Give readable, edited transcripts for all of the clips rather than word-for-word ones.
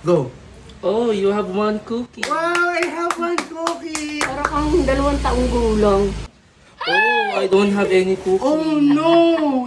Go. Oh, you have one cookie. Wow, I have one cookie. Para kang 2 taong gulang. Oh, I don't have any cookie. Oh no.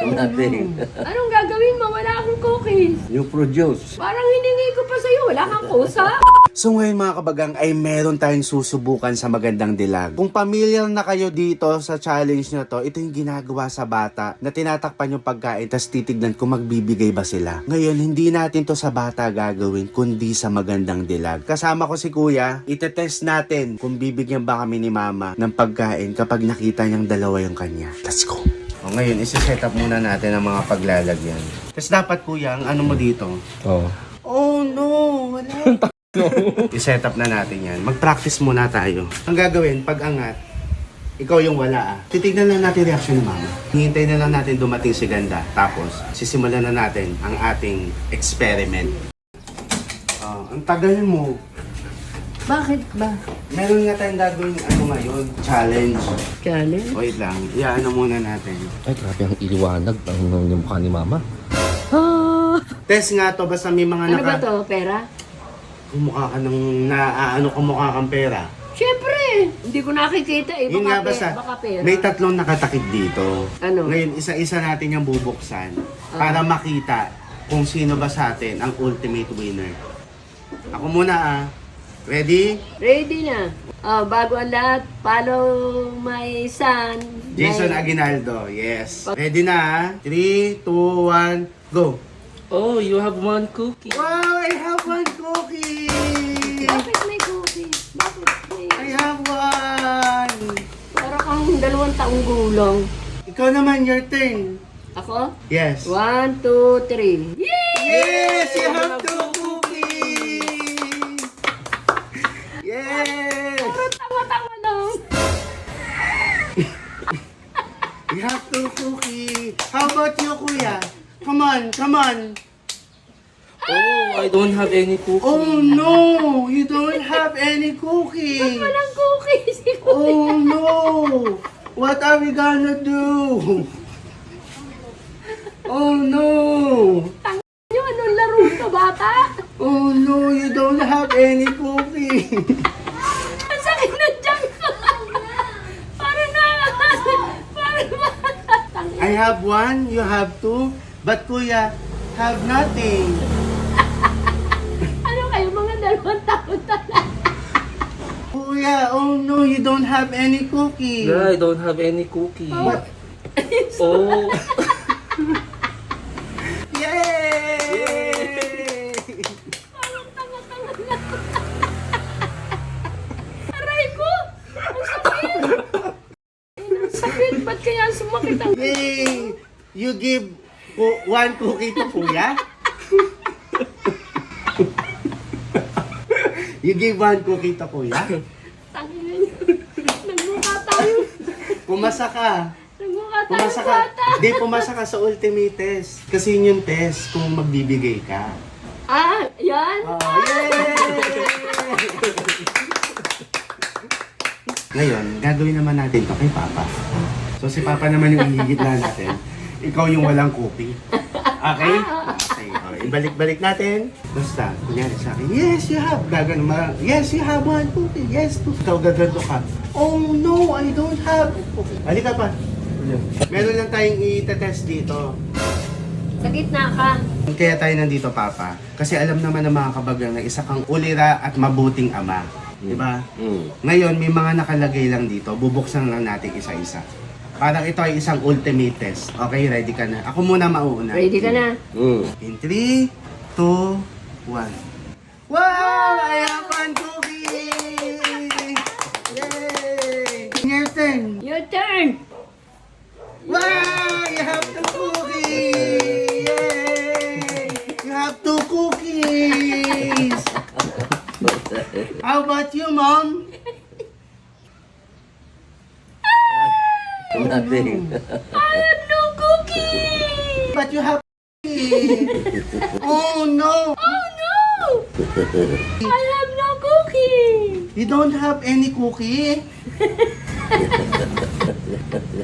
Nothing. Anong gagawin mo? Wala akong cookies. You produce. Parang hiningi ko pa sa'yo. Wala kang kusa. So ngayon mga kabagang ay meron tayong susubukan sa magandang dilag. Kung familiar na kayo dito sa challenge na to, ito yung ginagawa sa bata na tinatakpan yung pagkain tas titignan kung magbibigay ba sila. Ngayon hindi natin to sa bata gagawin kundi sa magandang dilag. Kasama ko si kuya, itetest natin kung bibigyan ba kami ni mama ng pagkain kapag nakita niyang dalawa yung kanya. Let's go! O ngayon, isi-set up muna natin ang mga paglalagyan. Tapos dapat kuya, ang ano mo dito? Oh. Oh no, wala. I-set up na natin yan. Mag-practice muna tayo. Ang gagawin, pag angat, ikaw yung wala ah. Titignan lang natin reaction ni mama. Hihintay na lang natin dumating si Ganda. Tapos, sisimulan na natin ang ating experiment. Ang tagal mo. Bakit ba? Meron nga tayong gagawin ano ngayon, challenge. Challenge? Wait lang, iaano muna natin. Ay, grabe ang iliwanag ng mukha ni Mama. Ah! Test nga to, basta may mga Ano ba to? Pera? Kumukha ka ng kumukha kang pera. Siyempre! Hindi ko nakikita eh. Yun nga basta, Baka pera. may 3 nakatakip dito. Ano? Ngayon, isa-isa natin yung bubuksan para makita kung sino ba sa atin ang ultimate winner. Ako muna ah. Ready? Ready na. Bago ang lahat, follow my son. Jason Aguinaldo. Yes. Ready na ah. 3, 2, 1, go! Oh, you have one cookie. Wow! I have one cookie! Bakit may cookies? Bakit may... I have one! Para kang 2 taong gulang. Ikaw naman, your turn. Ako? Yes. 1, 2, 3. Yay! Yes! You have 2 cookies! Yes! Parang tama-tama lang. You have 2 cookies. How about you, kuya? Come on, come on. Oh, I don't have any cookie. Oh no! You don't have any cookies. Walang cookies. Oh no! What are we gonna do? Oh no! Yung anong laro to, bata? Oh no! You don't have any cookies. Ang sakit na dyan ko. Parang na... Parang I have 1, you have 2, but kuya have nothing. Ano kayo, mga 2 taon talaga. Kuya, oh no! You don't have any cookies. Yeah, I don't have any cookie. What? Oh, Yay! Parang tanga-tanga lang. Aray ko! Ang sakit! Ang sakit! Ba't kaya sumakit ang... Yay! You give 1 cookie to kuya? You give 1 cookie to kuya? Tangina niyo. Nagmukha tayo. Pumasa ka. Nagmukha tayo Pumasa ka. bata. Di, pumasa ka sa ultimate test. Kasi yun yung test kung magbibigay ka. Ah, yan? Oh, yay! Ngayon, gagawin naman natin to kay Papa. So si Papa naman yung ihigit na natin. Ikaw yung walang cookie. Okay? Okay. Ibalik-balik natin. Basta, kunyari sa akin, yes, you have. Gagano, yes, you have 1 cookie. Yes, 2. Ikaw gaganto ka. Oh no, I don't have. Okay. Halika pa. Meron lang tayong i-test dito. Sa gitna ka. Kaya tayo nandito, Papa. Kasi alam naman ng mga kabagang na isa kang ulira at mabuting ama. Diba? Ngayon, may mga nakalagay lang dito. Bubuksan lang natin isa-isa. Parang ito ay isang ultimate test. Okay, ready ka na? Ako muna mauuna. Ready ka na? In 3, 2, 1. Wow! I have 1 cookie! Yay! Your turn! Your turn! Wow! You have 2 cookies! Yay! You have 2 cookies! How about you, Mom? Nothing. I have no cookie! But you have cookies! Oh no! Oh no! I have no cookie! You don't have any cookie?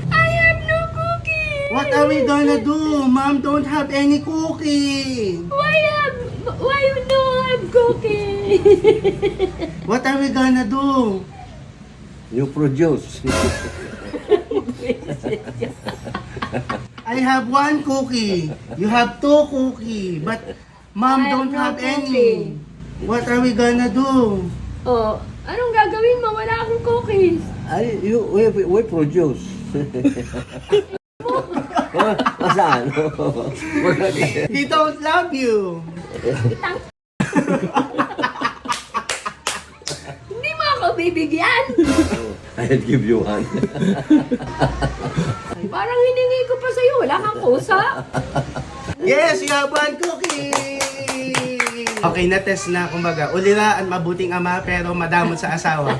I have no cookie! What are we gonna do? Mom don't have any cookie. Why have... cookie. What are we gonna do? You produce. I have one cookie. You have two cookie. But Mom I don't have have no any. What are we gonna do? Oh, anong gagawin mo? Wala akong cookies. We produce. Saan? He don't love you. Hindi mo ako bibigyan. I'll give you one. Parang hiningi ko pa sa'yo. Wala kang kusa. Yes, you have one cookie! Okay, na-test na, kumbaga, uliraan, mabuting ama, pero madamot sa asawa.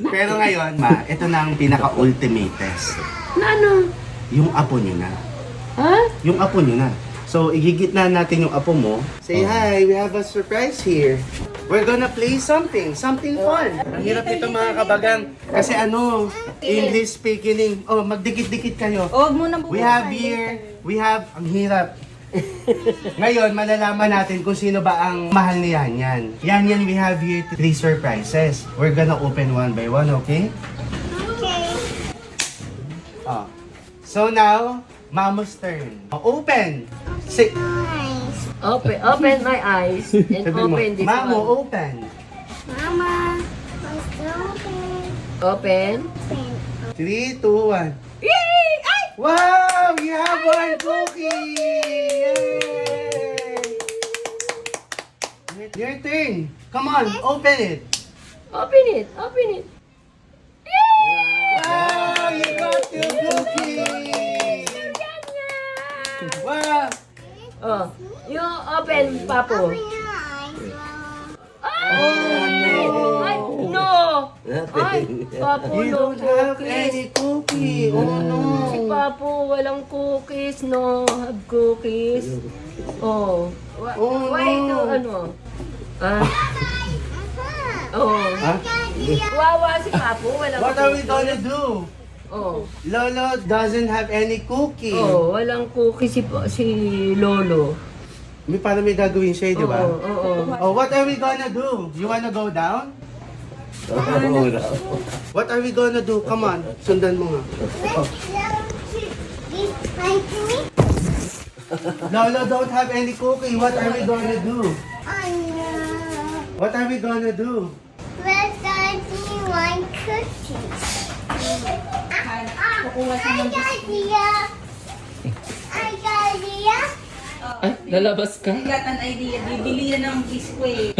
Pero ngayon, ma, ito na ang pinaka-ultimate test. Na ano? Yung apo nyo na. Ha? Yung apo nyo na. So, igigit na natin yung apo mo. Say hi, we have a surprise here. We're gonna play something fun. Ang hirap nito mga kabagang. Kasi ano, English speaking. Oh, magdikit-dikit kayo. Huwag mo na Ang hirap. Ngayon, malalaman natin kung sino ba ang mahal ni Yan. Yan, we have here 3 surprises. We're gonna open one by one, okay? Okay. Oh. So now, Mama's turn. Open! Say, Open my eyes and sabi mo, open this Mamo, one. open. Mama, let's open. Open. 3, 2, 1. Yay! Ay! Wow! You have one cookie! Yay! Your turn. Come on, open it. Open it. Open it. Wow! You got your cookie! Wow! Oh, you open, Papo. Open your eyes. Ay, no! Ay, Papo, You no don't have cookies. any cookie. Oh Si no. Papo, walang cookies. No, have cookies. Oh. Oh, Why no. do, ano? Ah, oh. Huh? Wawa si Papo, walang What are we cookies. gonna do? Oh. Lolo doesn't have any cookie. Oh, walang cookies si Lolo. May parang may gagawin siya, di ba? Oo, oo. Oh, what are we gonna do? You wanna go down? What are we gonna do? Come on, sundan mo nga. Lolo don't have any cookie. What are we gonna do? What are we gonna do? Let's do one cookie. I got idea. Ay, lalabas ka? I got an idea. Bibili yan ng biskwit.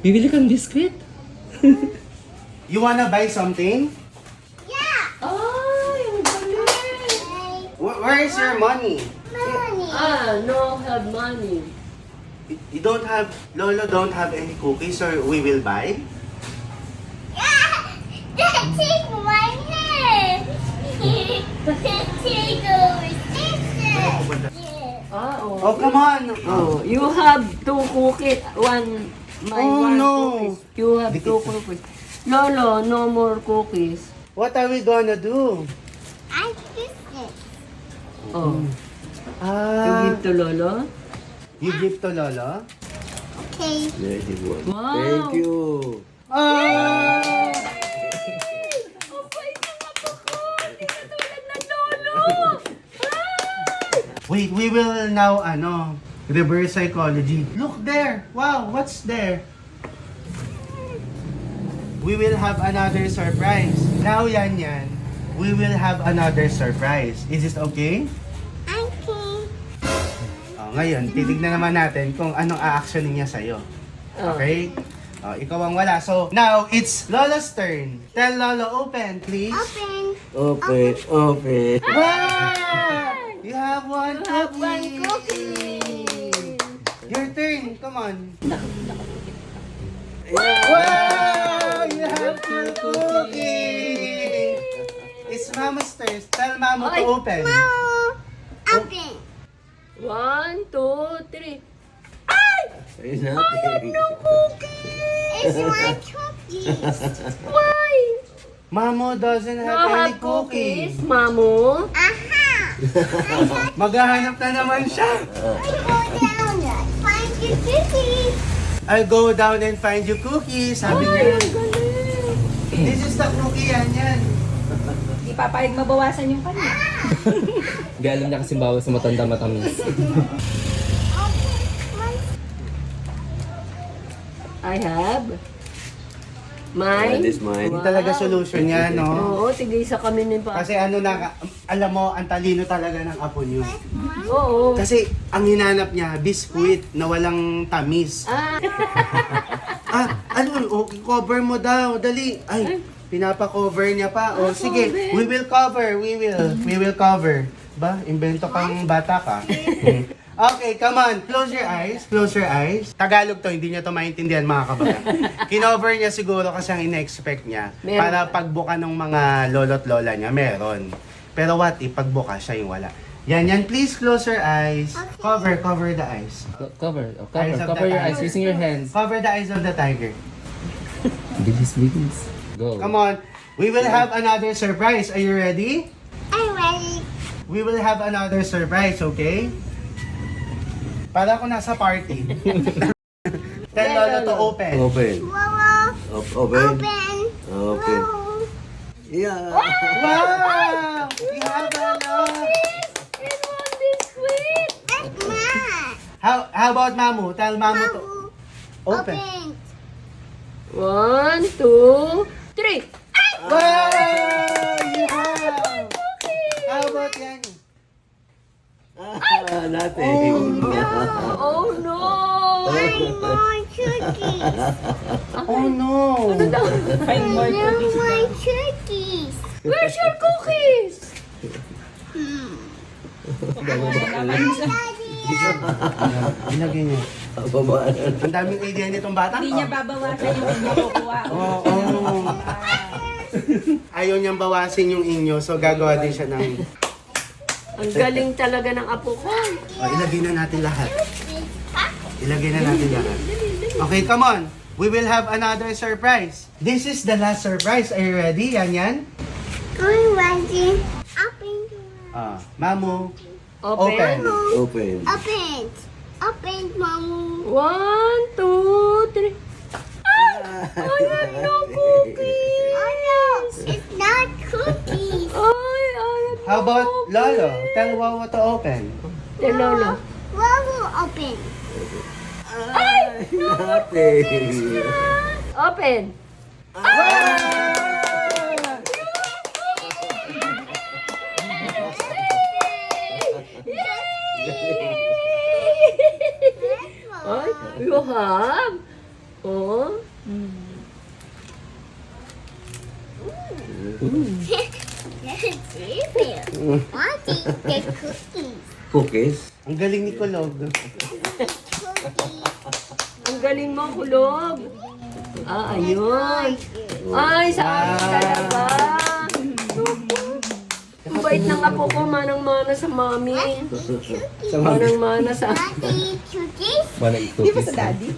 Bibili kang biscuit? You wanna buy something? Yeah. Ay, ang galing. Where is your money? Money. No have money. You don't have, Lolo don't have any cookies, so we will buy? Yeah. Take my hand. Take over sister. Yeah. Oh, come on! Oh, you have 2 cookies. One, my Oh, one no. cookies. You have 2 cookies. Lolo, no more cookies. What are we gonna do? I kissed it. Oh, you Ah, give to Lolo? you give to Lolo? Okay. Wow. Thank you. Ah! Ang bait ng apo ko. Hindi katulad ng Lolo. Wait, we will now, reverse psychology. Look there! Wow, what's there? We will have another surprise. Now, Yan, we will have another surprise. Is this okay? Okay. Oh, ngayon, titignan naman natin kung anong a-actionin niya sa'yo. Oh. Okay? Oh, ikaw ang wala. So, now, it's Lolo's turn. Tell Lolo, open, please. Open. Open. Wow! You have one You have one cookie. cookie. Your turn. Come on. Wow! You have two cookies. It's Mama's turn. Tell Mama to Ay. open. Open. 1, 2, 3. Say nothing. It's my cookies. Why? Mamo doesn't You have any have cookies. cookies, Mamo. Aha. Maghahanap na naman siya. I go down there. Find your cookies. I'll go down and find you cookies. Sabi niya. This is the cookie yan. Di papayag mabawasan yung kanya. Hindi alam niya kasi bawal sa matanda matamis. I have This mine. Hindi talaga solution yan, no? Oo, tigisa kami ni pa. Kasi alam mo, ang talino talaga ng apo niyo. Oo. Kasi ang hinanap niya, biskuit na walang tamis. Cover mo daw, dali. Ay, pinapa-cover niya pa. O, sige, we will cover. We will cover. Ba, invento kang bata ka. Okay, come on. Close your eyes. Close your eyes. Tagalog to, hindi niya to maintindihan mga kabayan. Kinover niya siguro kasi ang ina-expect niya. Meron. Para pagbuka ng mga lolo't lola niya, meron. Pero what if pagbuka siya yung wala? Yan, please close your eyes. Cover the eyes. Cover. Oh, Eyes of cover the your tiger. eyes using your hands. Cover the eyes of the tiger. Bilis. Go. Come on. We will have another surprise. Are you ready? I'm ready. We will have another surprise, okay? Para ako nasa party. Tell Lolo to open. Open. Wow. Open. Open. Open. Wow. Yeah. Wow! We have a lot! And one biscuit. That's mine. How about Mamu? Tell Mamu to open. Open. 1, 2, 3. Wow! You have! How about yan? Nothing. Oh no! Find more cookies. Oh no! Find more Find cookies. more cookies. Where's your cookies? Daddy. Ilagay niya. Babaan. Ang daming idea nitong bata. Hindi niya babawasan yung makukuha. Oo. Ayaw niyang bawasin yung inyo, so gagawa din siya ng... Ang galing talaga ng apo ko. Ilagay na natin lahat. Ilagay na natin lahat. Okay, come on. We will have another surprise. This is the last surprise. Are you ready? Yan. I'm ready. Open. Mamu. Open. Open. Open. Open, Mamu. 1, 2, 3. I have no cookies. Oh no, it's not cookies. Ay, I have How about no Lolo? Tell Wawa to open. cookies. Lolo. Wawu, open. Nothing. Open. Ay, you have? Oh. Want to get cookies. Cookies. Ang galing ni Kulog. Ang galing mo, kulog. Ayun. Ay, sa akin talaga. Ang bait ng apo ko, manang-mana sa mami. Manang-mana sa... Daddy, cookies? Wanna eat Di ba cookies? sa daddy?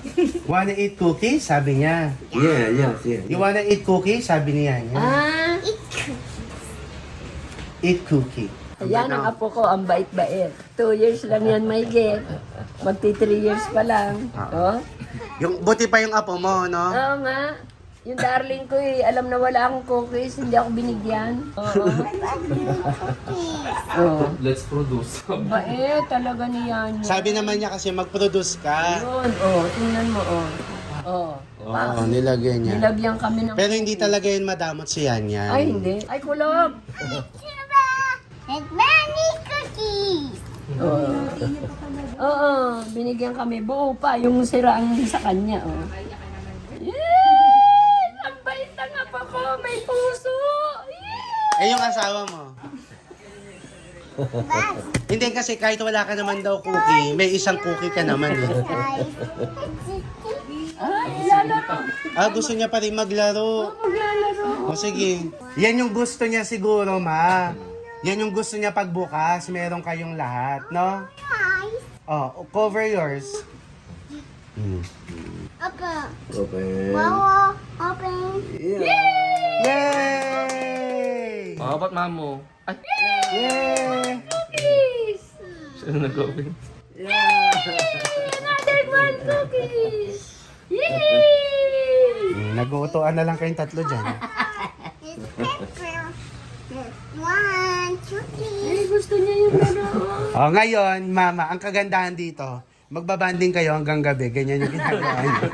Wanna eat cookies? Sabi niya. Yeah. You wanna eat cookies? Sabi niya. Ah, Eat cookies. Eat cookie. ayan ang apo ko, ang bait-bait. 2 years lang yan may get. Magti 3 years pa lang. Oh? Yung buti pa yung apo mo, no? Oo nga. Yung darling ko alam na wala akong cookies, hindi ako binigyan. Oo. Oo. Let's produce. Bait talaga niya. Sabi naman niya kasi mag-produce ka. Yun, tingnan mo, Nilagyan niya. Nilagyan kami ng... Pero hindi talaga yun madamot si Yan. Ay, hindi. Ay, kulog. It's many cookies. Oo, binigyan kami. Buo pa yung siraan sa kanya. Oh. Yay! Ang bait na nga pa ko. May puso. Yay! Yung asawa mo. Hindi kasi kahit wala ka naman daw cookie, may isang cookie ka naman. Guys. Ay, lalaro. Gusto niya pa rin maglaro. Maglalaro. O sige. Yan yung gusto niya siguro, ma. Yan yung gusto niya pagbukas. Meron kayong lahat, no? Guys. Cover yours. Open. Open. Wawu, open. Yay! How about mamo? Ay, Yay! Cookies! siya na nag-open. Another one cookies! Yay! Nag-uutuan na lang kayong tatlo dyan. It's pepper. One, two, Ay, three. gusto niya yung gano'n. O, ngayon, mama, ang kagandahan dito, magbabanding kayo hanggang gabi. Ganyan yung ginagawa niyo.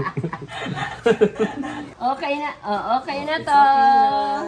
Okay na. Oh, okay na to.